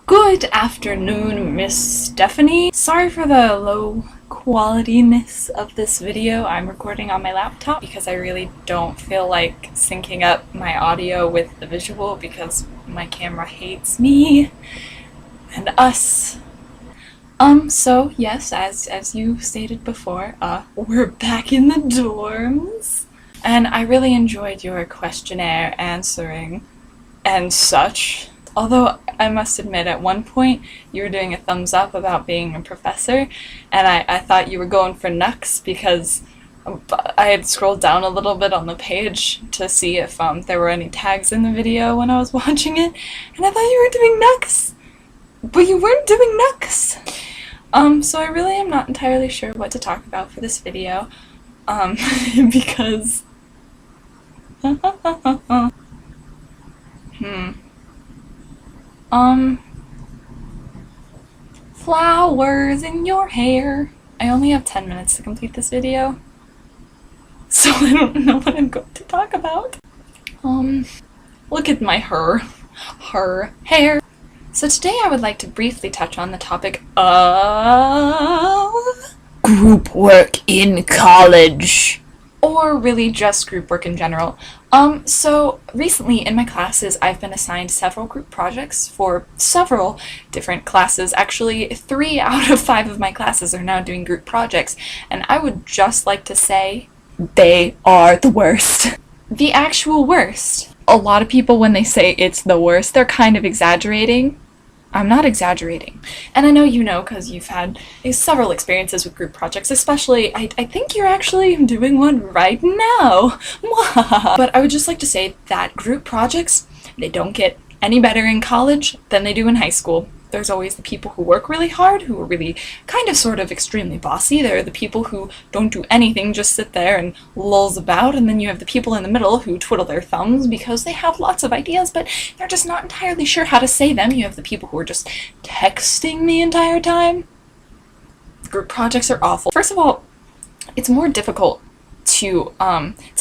Good afternoon, Miss Stephanie. Sorry for the low qualityness of this video. I'm recording on my laptop because I really don't feel like syncing up my audio with the visual because my camera hates me and us. So yes, as you stated before, we're back in the dorms. And I really enjoyed your questionnaire answering and such. Although I must admit, at one point you were doing a thumbs up about being a professor, and I thought you were going for Nux because I had scrolled down a little bit on the page to see if there were any tags in the video when I was watching it, and I thought you were doing Nux, but you weren't doing Nux. So I really am not entirely sure what to talk about for this video, because flowers in your hair. I only have 10 minutes to complete this video, so I don't know what I'm going to talk about. Look at my her hair. So today I would like to briefly touch on the topic of group work in college. Or really just group work in general. So recently in my classes I've been assigned several group projects for several different classes. Actually, 3 out of 5 of my classes are now doing group projects, and I would just like to say they are the worst. The actual worst. A lot of people, when they say it's the worst, they're kind of exaggerating. I'm not exaggerating. And I know you know because you've had several experiences with group projects, especially, I think you're actually doing one right now. But I would just like to say that group projects, they don't get any better in college than they do in high school. There's always the people who work really hard, who are really kind of sort of extremely bossy. There are the people who don't do anything, just sit there and lulls about, and then you have the people in the middle who twiddle their thumbs because they have lots of ideas, but they're just not entirely sure how to say them. You have the people who are just texting the entire time. Group projects are awful. First of all, it's more difficult to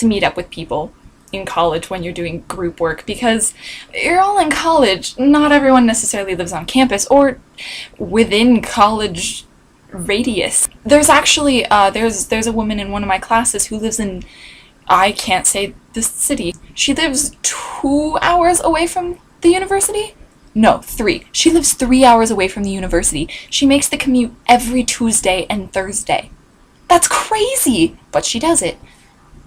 meet up with people in college when you're doing group work because you're all in college. Not everyone necessarily lives on campus or within college radius. There's actually there's a woman in one of my classes who lives in, I can't say the city. She lives 2 hours away from the university? No, 3. She lives 3 hours away from the university. She makes the commute every Tuesday and Thursday. That's crazy, but she does it.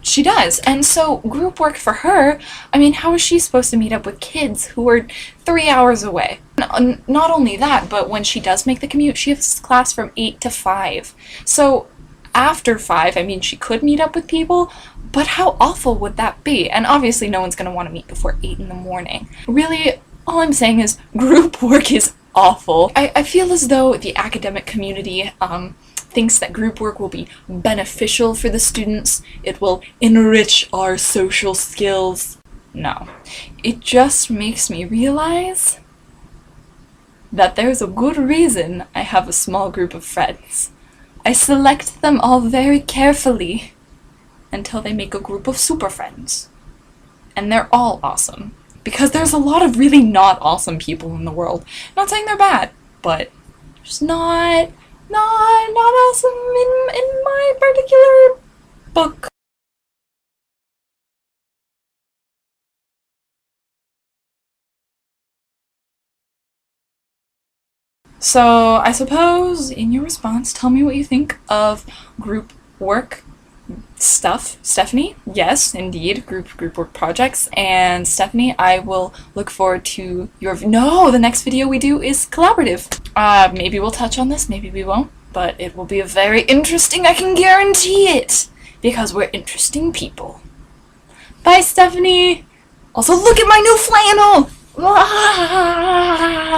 She does. And so group work for her, I mean, how is she supposed to meet up with kids who are 3 hours away? Not only that, but when she does make the commute, she has class from 8 to 5. So after 5, I mean, she could meet up with people, but how awful would that be? And obviously no one's going to want to meet before 8 in the morning. Really, all I'm saying is group work is awful. I feel as though the academic community, thinks that group work will be beneficial for the students. It will enrich our social skills. No. It just makes me realize that there's a good reason I have a small group of friends. I select them all very carefully until they make a group of super friends. And they're all awesome. Because there's a lot of really not awesome people in the world. Not saying they're bad, but just not awesome in my particular book. So I suppose in your response, tell me what you think of group work stuff. Stephanie, yes, indeed, group work projects. And Stephanie, I will look forward to your the next video we do is collaborative. Maybe we'll touch on this, maybe we won't, but it will be very interesting, I can guarantee it, because we're interesting people. Bye, Stephanie. Also, look at my new flannel.